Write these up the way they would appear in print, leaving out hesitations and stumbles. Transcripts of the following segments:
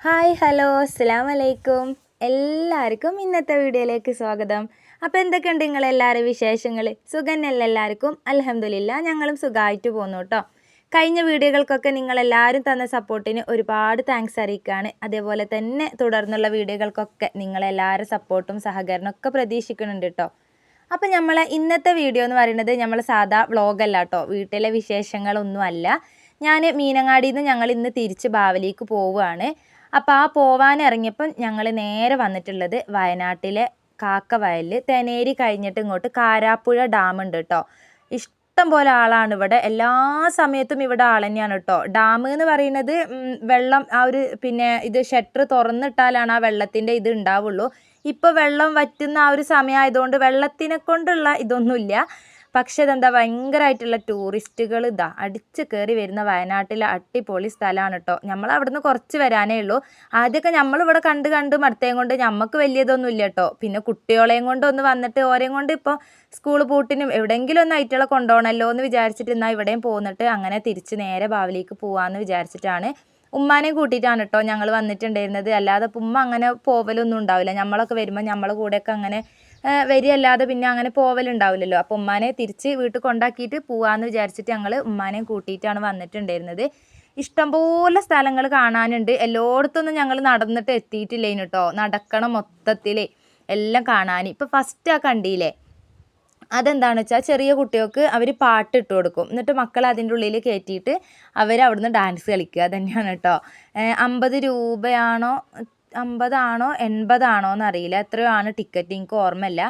Hi hello അസ്സലാമു അലൈക്കും. എല്ലാവർക്കും ഇന്നത്തെ വീഡിയോയിലേക്ക് സ്വാഗതം. അപ്പോൾ എന്തൊക്കെയുണ്ട് നിങ്ങളെല്ലാവരും വിശേഷങ്ങൾ? സുഖന്നല്ലേ എല്ലാവർക്കും? അൽഹംദുലില്ലാ ഞങ്ങളും സുഖമായിട്ട് പോകുന്നു കേട്ടോ. കഴിഞ്ഞ വീഡിയോകൾക്കൊക്കെ നിങ്ങളെല്ലാവരും തന്ന സപ്പോർട്ടിന് ഒരുപാട് താങ്ക്സ് അറിയിക്കുകയാണ്. അതേപോലെ തന്നെ തുടർന്നുള്ള വീഡിയോകൾക്കൊക്കെ നിങ്ങളെല്ലാവരും സപ്പോർട്ടും സഹകരണവും ഒക്കെ പ്രതീക്ഷിക്കുന്നുണ്ട് കേട്ടോ. അപ്പോൾ നമ്മളെ ഇന്നത്തെ വീഡിയോ എന്ന് പറയുന്നത് നമ്മൾ സാധാ വ്ളോഗല്ല കേട്ടോ, വീട്ടിലെ വിശേഷങ്ങളൊന്നും അല്ല. ഞാൻ മീനങ്ങാടിയിൽ നിന്ന് ഞങ്ങൾ ഇന്ന് തിരിച്ച് ബാവലിക്ക് പോവുകയാണ്. അപ്പോൾ ആ പോവാൻ ഇറങ്ങിയപ്പം ഞങ്ങൾ നേരെ വന്നിട്ടുള്ളത് വയനാട്ടിലെ കാക്കവയലിൽ തെനേരി കഴിഞ്ഞിട്ട് ഇങ്ങോട്ട് കാരാപ്പുഴ ഡാം ഉണ്ട് കേട്ടോ. ഇഷ്ടം പോലെ ആളാണ് ഇവിടെ, എല്ലാ സമയത്തും ഇവിടെ ആൾ തന്നെയാണ് കേട്ടോ. ഡാം എന്ന് പറയുന്നത് വെള്ളം ആ ഒരു ഇത് ഷട്ടർ തുറന്നിട്ടാലാണ് ആ വെള്ളത്തിൻ്റെ ഇത് ഉണ്ടാവുള്ളൂ. ഇപ്പോൾ വെള്ളം വറ്റുന്ന ആ ഒരു സമയമായതുകൊണ്ട് വെള്ളത്തിനെ കൊണ്ടുള്ള ഇതൊന്നുമില്ല. പക്ഷേ ഇതെന്താ ഭയങ്കരമായിട്ടുള്ള ടൂറിസ്റ്റുകൾ അടിച്ച് കയറി വരുന്ന വയനാട്ടിലെ അടിപൊളി സ്ഥലമാണ് കേട്ടോ. നമ്മൾ അവിടുന്ന് കുറച്ച് വരാനേ ഉള്ളൂ. ആദ്യമൊക്കെ നമ്മളിവിടെ കണ്ട് മടുത്തേം കൊണ്ട് നമുക്ക് വലിയതൊന്നും ഇല്ല കേട്ടോ. പിന്നെ കുട്ടികളെയും കൊണ്ട് ഒന്ന് വന്നിട്ട് ഓരെയും കൊണ്ട് ഇപ്പോൾ സ്കൂൾ പൂട്ടിനും എവിടെയെങ്കിലും ഒന്ന് ഐറ്റുകളെ കൊണ്ടുപോകണമല്ലോ എന്ന് വിചാരിച്ചിട്ട് എന്നാൽ ഇവിടെയും പോന്നിട്ട് അങ്ങനെ തിരിച്ച് നേരെ ബാവലിക്ക് പോകാമെന്ന് വിചാരിച്ചിട്ടാണ്. ഉമ്മാനെയും കൂട്ടിയിട്ടാണ് കേട്ടോ ഞങ്ങൾ വന്നിട്ടുണ്ടായിരുന്നത്. അല്ലാതെ ഉമ്മ അങ്ങനെ പോവലൊന്നും ഉണ്ടാവില്ല. നമ്മളൊക്കെ വരുമ്പോൾ നമ്മളെ കൂടെയൊക്കെ അങ്ങനെ വരികയല്ലാതെ പിന്നെ അങ്ങനെ പോവലുണ്ടാവില്ലല്ലോ. അപ്പോൾ ഉമ്മാനെ തിരിച്ച് വീട്ടിൽ കൊണ്ടാക്കിയിട്ട് പോവാമെന്ന് വിചാരിച്ചിട്ട് ഞങ്ങൾ ഉമ്മാനെയും കൂട്ടിയിട്ടാണ് വന്നിട്ടുണ്ടായിരുന്നത്. ഇഷ്ടംപോലെ സ്ഥലങ്ങൾ കാണാനുണ്ട്. എല്ലായിടത്തൊന്നും ഞങ്ങൾ നടന്നിട്ട് എത്തിയിട്ടില്ലേനു കേട്ടോ. നടക്കണം മൊത്തത്തിൽ എല്ലാം കാണാൻ. ഇപ്പോൾ ഫസ്റ്റ് ആ കണ്ടിയില്ലേ, അതെന്താണെന്ന് വെച്ചാൽ ചെറിയ കുട്ടികൾക്ക് അവർ പാട്ട് ഇട്ട് കൊടുക്കും. എന്നിട്ട് മക്കളെ അതിൻ്റെ ഉള്ളിൽ കയറ്റിയിട്ട് അവർ അവിടുന്ന് ഡാൻസ് കളിക്കുക. തന്നെയാണ് കേട്ടോ. 50 രൂപയാണോ 50 80 എന്നറിയില്ല, എത്രയോ ആണ് ടിക്കറ്റ്, എനിക്ക് ഓർമ്മയില്ല.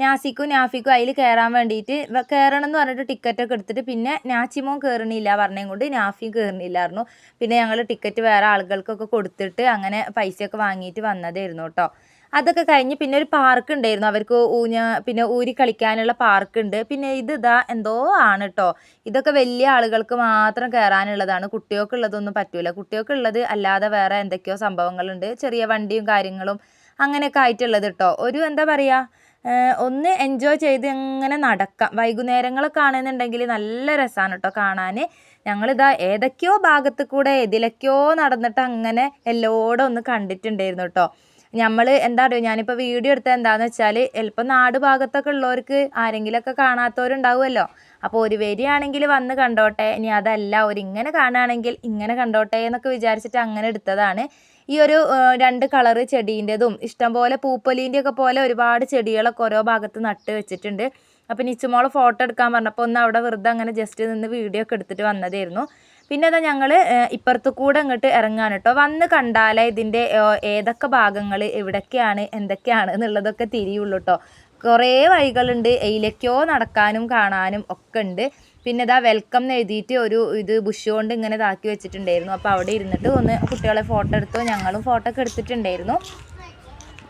നാഫിക്കും അതിൽ കയറാൻ വേണ്ടിയിട്ട് കയറണം എന്ന് പറഞ്ഞിട്ട് ടിക്കറ്റൊക്കെ എടുത്തിട്ട് പിന്നെ നാച്ചിമോൻ കയറണില്ല പറഞ്ഞതും കൊണ്ട് നാഫിയും കയറണില്ലായിരുന്നു. പിന്നെ ഞങ്ങൾ ടിക്കറ്റ് വേറെ ആളുകൾക്കൊക്കെ കൊടുത്തിട്ട് അങ്ങനെ പൈസയൊക്കെ വാങ്ങിയിട്ട് വന്നതായിരുന്നു കേട്ടോ. അതൊക്കെ കഴിഞ്ഞ് പിന്നെ ഒരു പാർക്ക് ഉണ്ടായിരുന്നു അവർക്ക് പിന്നെ ഊരി കളിക്കാനുള്ള പാർക്കുണ്ട്. പിന്നെ ഇതാ എന്തോ ആണ് കേട്ടോ. ഇതൊക്കെ വലിയ ആളുകൾക്ക് മാത്രം കയറാനുള്ളതാണ്, കുട്ടികൾക്കുള്ളതൊന്നും പറ്റൂല. കുട്ടികൾക്കുള്ളത് അല്ലാതെ വേറെ എന്തൊക്കെയോ സംഭവങ്ങളുണ്ട്, ചെറിയ വണ്ടിയും കാര്യങ്ങളും അങ്ങനെയൊക്കെ ആയിട്ടുള്ളത് കേട്ടോ. ഒരു എന്താ പറയുക, ഒന്ന് എൻജോയ് ചെയ്ത് ഇങ്ങനെ നടക്കാം. വൈകുന്നേരങ്ങളൊക്കെ ആണെന്നുണ്ടെങ്കിൽ നല്ല രസമാണ് കേട്ടോ കാണാൻ. ഞങ്ങളിതാ ഏതൊക്കെയോ ഭാഗത്ത് കൂടെ ഏതിലൊക്കെയോ നടന്നിട്ട് അങ്ങനെ എല്ലായിടും ഒന്ന് കണ്ടിട്ടുണ്ടായിരുന്നു കേട്ടോ. നമ്മൾ എന്താ പറയുക, ഞാനിപ്പോൾ വീഡിയോ എടുത്തത് എന്താണെന്ന് വെച്ചാൽ ചിലപ്പോൾ നാട് ഭാഗത്തൊക്കെ ഉള്ളവർക്ക് ആരെങ്കിലുമൊക്കെ കാണാത്തവരുണ്ടാവുമല്ലോ. അപ്പോൾ ഒരു വരികയാണെങ്കിൽ വന്ന് കണ്ടോട്ടെ, ഇനി അതല്ല ഇങ്ങനെ കാണുകയാണെങ്കിൽ ഇങ്ങനെ കണ്ടോട്ടെ എന്നൊക്കെ വിചാരിച്ചിട്ട് അങ്ങനെ എടുത്തതാണ്. ഈ ഒരു 2 കളറ് ചെടീൻ്റെതും ഇഷ്ടംപോലെ പൂപ്പൊലീൻ്റെയൊക്കെ പോലെ ഒരുപാട് ചെടികളൊക്കെ ഓരോ ഭാഗത്ത് നട്ട് വെച്ചിട്ടുണ്ട്. അപ്പോൾ നിച്ചുമോൾ ഫോട്ടോ എടുക്കാൻ പറഞ്ഞപ്പോൾ ഒന്ന് അവിടെ വെറുതെ അങ്ങനെ ജസ്റ്റ് നിന്ന് വീഡിയോ ഒക്കെ എടുത്തിട്ട് വന്നതായിരുന്നു. പിന്നെ അതാ ഞങ്ങൾ ഇപ്പുറത്ത് കൂടെ ഇങ്ങോട്ട് ഇറങ്ങാൻ കേട്ടോ. വന്ന് കണ്ടാലേ ഇതിൻ്റെ ഏതൊക്കെ ഭാഗങ്ങൾ എവിടൊക്കെയാണ് എന്തൊക്കെയാണ് എന്നുള്ളതൊക്കെ തിരിയുള്ളൂ കേട്ടോ. കുറേ വഴികളുണ്ട്, എയിലേക്കോ നടക്കാനും കാണാനും ഒക്കെ ഉണ്ട്. പിന്നെ ഇതാ വെൽക്കം എന്ന് എഴുതിയിട്ട് ഒരു ബുഷ് കൊണ്ട് ഇങ്ങനെ ഇതാക്കി വെച്ചിട്ടുണ്ടായിരുന്നു. അപ്പോൾ അവിടെ ഇരുന്നിട്ട് ഒന്ന് കുട്ടികളെ ഫോട്ടോ എടുത്തു, ഞങ്ങളും ഫോട്ടോ ഒക്കെ എടുത്തിട്ടുണ്ടായിരുന്നു.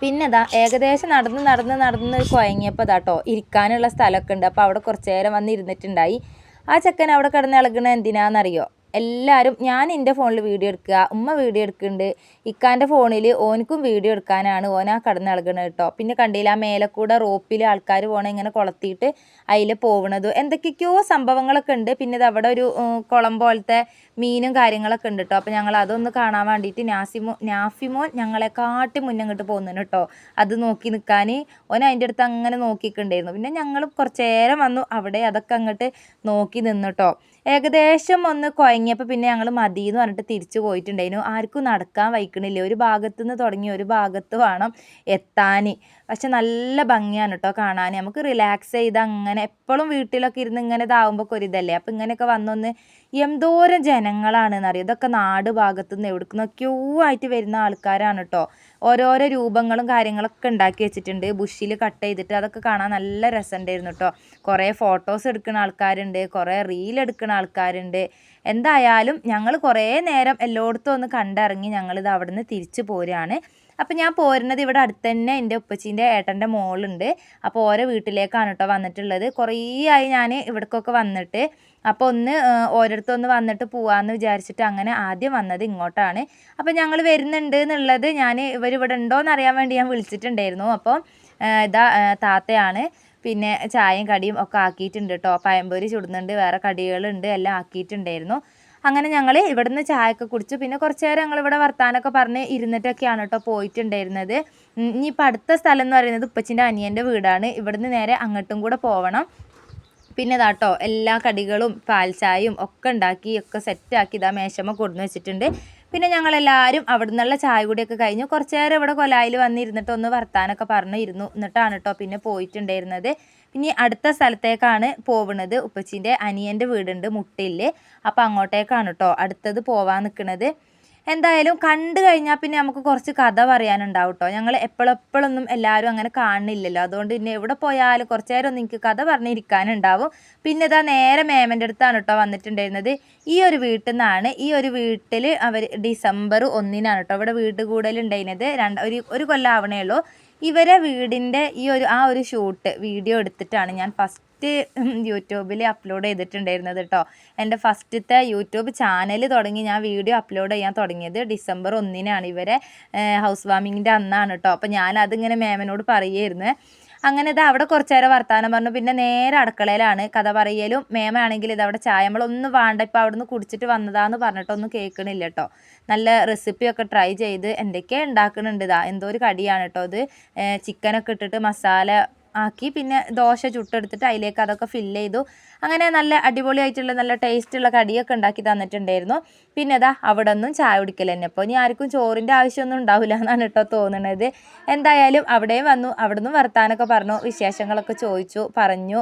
പിന്നെ ഇതാ ഏകദേശം നടന്ന് കുഴങ്ങിയപ്പോൾ ഇതാട്ടോ ഇരിക്കാനുള്ള സ്ഥലമൊക്കെ ഉണ്ട്. അപ്പോൾ അവിടെ കുറച്ച് നേരം വന്ന് ഇരുന്നിട്ടുണ്ടായി. ആ ചെക്കൻ അവിടെ കിടന്ന് ഇളകണത് എന്തിനാണെന്നറിയോ? എല്ലാവരും, ഞാൻ എൻ്റെ ഫോണിൽ വീഡിയോ എടുക്കുക, ഉമ്മ വീഡിയോ എടുക്കുന്നുണ്ട്, ഇക്കാൻ്റെ ഫോണിൽ ഓനക്കും വീഡിയോ എടുക്കാനാണ് ഓനാ കടന്ന് ഇളകണത് കേട്ടോ. പിന്നെ കണ്ടില്ല ആ മേലെക്കൂടെ റോപ്പിൽ ആൾക്കാർ പോകണം ഇങ്ങനെ കൊളത്തിയിട്ട് അതിൽ പോകണത് എന്തൊക്കെയൊക്കെയോ സംഭവങ്ങളൊക്കെ ഉണ്ട്. പിന്നെ ഇത് അവിടെ ഒരു കുളം പോലത്തെ മീനും കാര്യങ്ങളൊക്കെ ഉണ്ട് കേട്ടോ. അപ്പോൾ ഞങ്ങൾ അതൊന്ന് കാണാൻ വേണ്ടിയിട്ട് നാഫിമോൻ ഞങ്ങളെക്കാട്ടി മുന്നേ ഇങ്ങോട്ട് പോകുന്നു കേട്ടോ. അത് നോക്കി നിൽക്കാൻ ഓൻ അതിൻ്റെ അടുത്ത് അങ്ങനെ നോക്കിയിട്ടുണ്ടായിരുന്നു. പിന്നെ ഞങ്ങൾ കുറച്ച് നേരം വന്നു അവിടെ അതൊക്കെ അങ്ങോട്ട് നോക്കി നിന്നു കേട്ടോ. ഏകദേശം ഒന്ന് കുഴങ്ങിയപ്പോൾ പിന്നെ ഞങ്ങൾ മതി എന്ന് പറഞ്ഞിട്ട് തിരിച്ചു പോയിട്ടുണ്ടായിരുന്നു. ആർക്കും നടക്കാൻ വയ്ക്കണില്ല, ഒരു ഭാഗത്തു നിന്ന് തുടങ്ങി ഒരു ഭാഗത്ത് വേണം എത്താൻ. പക്ഷെ നല്ല ഭംഗിയാണ് കേട്ടോ കാണാൻ. നമുക്ക് റിലാക്സ് ചെയ്ത് അങ്ങനെ എപ്പോഴും വീട്ടിലൊക്കെ ഇരുന്ന് ഇങ്ങനെ ഇതാവുമ്പോൾ ഒരു ഇതല്ലേ. അപ്പോൾ ഇങ്ങനെയൊക്കെ വന്നൊന്ന് എന്തോരം ജനങ്ങളാണെന്നറിയാം. ഇതൊക്കെ നാട് ഭാഗത്തുനിന്ന് എവിടുന്നൊക്കെയോ ആയിട്ട് വരുന്ന ആൾക്കാരാണ് കേട്ടോ. ഓരോരോ രൂപങ്ങളും കാര്യങ്ങളൊക്കെ ഉണ്ടാക്കി വെച്ചിട്ടുണ്ട്, ബുഷിൽ കട്ട് ചെയ്തിട്ട്. അതൊക്കെ കാണാൻ നല്ല രസമുണ്ടായിരുന്നു കേട്ടോ. കുറേ ഫോട്ടോസ് എടുക്കുന്ന ആൾക്കാരുണ്ട്, കുറേ റീൽ എടുക്കുന്ന ആൾക്കാരുണ്ട്. എന്തായാലും ഞങ്ങൾ കുറേ നേരം എല്ലായിടത്തും ഒന്ന് കണ്ടിറങ്ങി ഞങ്ങളിത് അവിടെ നിന്ന് തിരിച്ചു പോരുകയാണ്. അപ്പോൾ ഞാൻ പോരുന്നത് ഇവിടെ അടുത്ത് തന്നെ എൻ്റെ ഉപ്പച്ചീൻ്റെ ഏട്ടൻ്റെ മോളുണ്ട്. അപ്പോൾ ഓരോ വീട്ടിലേക്കാണ് കേട്ടോ വന്നിട്ടുള്ളത്. കുറേ ആയി ഞാൻ ഇവിടേക്കൊക്കെ വന്നിട്ട്. അപ്പോൾ ഒന്ന് ഓരോരുത്തൊന്ന് വന്നിട്ട് പോകാമെന്ന് വിചാരിച്ചിട്ട് അങ്ങനെ ആദ്യം വന്നത് ഇങ്ങോട്ടാണ്. അപ്പോൾ ഞങ്ങൾ വരുന്നുണ്ട് എന്നുള്ളത് ഇവരിവിടെ ഉണ്ടോ എന്നറിയാൻ വേണ്ടി ഞാൻ വിളിച്ചിട്ടുണ്ടായിരുന്നു. അപ്പോൾ ഇതാ താത്തയാണ്. പിന്നെ ചായയും കടിയും ഒക്കെ ആക്കിയിട്ടുണ്ട് കേട്ടോ. പഴംപൊരി ചുടുന്നുണ്ട്, വേറെ കടികളുണ്ട്, എല്ലാം ആക്കിയിട്ടുണ്ടായിരുന്നു. അങ്ങനെ ഞങ്ങൾ ഇവിടുന്ന് ചായയൊക്കെ കുടിച്ചു. പിന്നെ കുറച്ച് നേരം ഞങ്ങളിവിടെ വർത്താനമൊക്കെ പറഞ്ഞ് ഇരുന്നിട്ടൊക്കെയാണ് കേട്ടോ പോയിട്ടുണ്ടായിരുന്നത്. ഇനിയിപ്പോൾ അടുത്ത സ്ഥലം എന്ന് പറയുന്നത് ഉപ്പച്ചിൻ്റെ അനിയൻ്റെ വീടാണ്. ഇവിടുന്ന് നേരെ അങ്ങോട്ടും കൂടെ പോവണം. പിന്നെ ഇതാട്ടോ എല്ലാ കടികളും പാൽ ചായയും ഒക്കെ ഉണ്ടാക്കി ഒക്കെ സെറ്റാക്കി ഇതാ മേശമ്മ കൊടുന്ന് വെച്ചിട്ടുണ്ട്. പിന്നെ ഞങ്ങളെല്ലാവരും അവിടെ നിന്നുള്ള ചായ കൂടിയൊക്കെ കഴിഞ്ഞു. കുറച്ച് നേരം ഇവിടെ കൊലായിൽ വന്നിരുന്നിട്ട് ഒന്ന് വർത്താനൊക്കെ പറഞ്ഞിരുന്നു. എന്നിട്ടാണ് കേട്ടോ പിന്നെ പോയിട്ടുണ്ടായിരുന്നത്. ഇനി അടുത്ത സ്ഥലത്തേക്കാണ് പോകുന്നത്. ഉപ്പച്ചീൻ്റെ അനിയൻ്റെ വീടുണ്ട് മുട്ടിൽ. അപ്പോൾ അങ്ങോട്ടേക്കാണ് കേട്ടോ അടുത്തത് പോവാൻ നിൽക്കുന്നത്. എന്തായാലും കണ്ടു കഴിഞ്ഞാൽ പിന്നെ നമുക്ക് കുറച്ച് കഥ പറയാനുണ്ടാവും കേട്ടോ. ഞങ്ങൾ എപ്പോഴൊന്നും എല്ലാവരും അങ്ങനെ കാണുന്നില്ലല്ലോ. അതുകൊണ്ട് പിന്നെ എവിടെ പോയാലും കുറച്ച് നേരം ഒന്നും എനിക്ക് കഥ പറഞ്ഞിരിക്കാനുണ്ടാവും. പിന്നെ ഇതാ നേരെ മേമൻ്റെ അടുത്താണ് കേട്ടോ വന്നിട്ടുണ്ടായിരുന്നത്. ഈ ഒരു വീട്ടിൽ നിന്നാണ്, ഈ ഒരു വീട്ടിൽ അവർ December 1 കേട്ടോ ഇവിടെ വീട് കൂടലുണ്ടായിരുന്നത്. ഒരു കൊല്ലം ആവണേ ഉള്ളൂ. ഇവരെ വീടിൻ്റെ ആ ഒരു ഷൂട്ട് വീഡിയോ എടുത്തിട്ടാണ് ഞാൻ ഫസ്റ്റ് യൂട്യൂബിൽ അപ്ലോഡ് ചെയ്തിട്ടുണ്ടായിരുന്നത് കേട്ടോ. എൻ്റെ ഫസ്റ്റത്തെ യൂട്യൂബ് ചാനൽ തുടങ്ങി ഞാൻ വീഡിയോ അപ്ലോഡ് ചെയ്യാൻ തുടങ്ങിയത് December 1 ഇവരെ ഹൗസ് വാമിങ്ങിൻ്റെ അന്നാണ് കേട്ടോ. അപ്പോൾ ഞാനതിങ്ങനെ മേമനോട് പറയുമായിരുന്നു. അങ്ങനെ ഇത് അവിടെ കുറച്ച് നേരം വർത്താനം പറഞ്ഞു. പിന്നെ നേരെ അടുക്കളയിലാണ് കഥ പറയലും. മേമയാണെങ്കിൽ ഇതവിടെ ചായ നമ്മളൊന്നും വേണ്ട, ഇപ്പോൾ അവിടെ നിന്ന് കുടിച്ചിട്ട് വന്നതാന്ന് പറഞ്ഞിട്ടൊന്നും കേൾക്കണില്ല കേട്ടോ. നല്ല റെസിപ്പിയൊക്കെ ട്രൈ ചെയ്ത് എന്തൊക്കെ ഉണ്ടാക്കുന്നുണ്ട്. എന്തോ ഒരു കടിയാണ് കേട്ടോ ഇത്. ചിക്കനൊക്കെ ഇട്ടിട്ട് മസാല ആക്കി പിന്നെ ദോശ ചുട്ടെടുത്തിട്ട് അതിലേക്ക് അതൊക്കെ ഫില്ല് ചെയ്തു. അങ്ങനെ നല്ല അടിപൊളിയായിട്ടുള്ള നല്ല ടേസ്റ്റുള്ള കടിയൊക്കെ ഉണ്ടാക്കി തന്നിട്ടുണ്ടായിരുന്നു. പിന്നെ അവിടെ ഒന്നും ചായ കുടിക്കൽ തന്നെ. അപ്പോൾ ഇനി ആർക്കും ചോറിൻ്റെ ആവശ്യമൊന്നും ഉണ്ടാവില്ല എന്നാണ് കേട്ടോ തോന്നുന്നത്. എന്തായാലും അവിടെയും വന്നു. അവിടെ നിന്ന് വർത്താനൊക്കെ പറഞ്ഞു, വിശേഷങ്ങളൊക്കെ ചോദിച്ചു പറഞ്ഞു,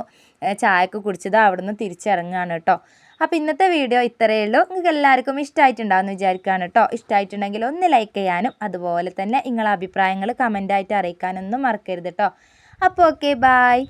ചായയൊക്കെ കുടിച്ചത് അവിടെ നിന്ന് തിരിച്ചിറങ്ങുകയാണ് കേട്ടോ. അപ്പോൾ ഇന്നത്തെ വീഡിയോ ഇത്രയേ ഉള്ളൂ. നിങ്ങൾക്ക് എല്ലാവർക്കും ഇഷ്ടമായിട്ടുണ്ടാകുമെന്ന് വിചാരിക്കുകയാണ് കേട്ടോ. ഇഷ്ടമായിട്ടുണ്ടെങ്കിൽ ഒന്ന് ലൈക്ക് ചെയ്യാനും അതുപോലെ തന്നെ നിങ്ങളുടെ അഭിപ്രായങ്ങൾ കമൻറ്റായിട്ട് അറിയിക്കാനൊന്നും മറക്കരുത് കേട്ടോ. അപ്പോൾ ഓക്കെ, ബായ്.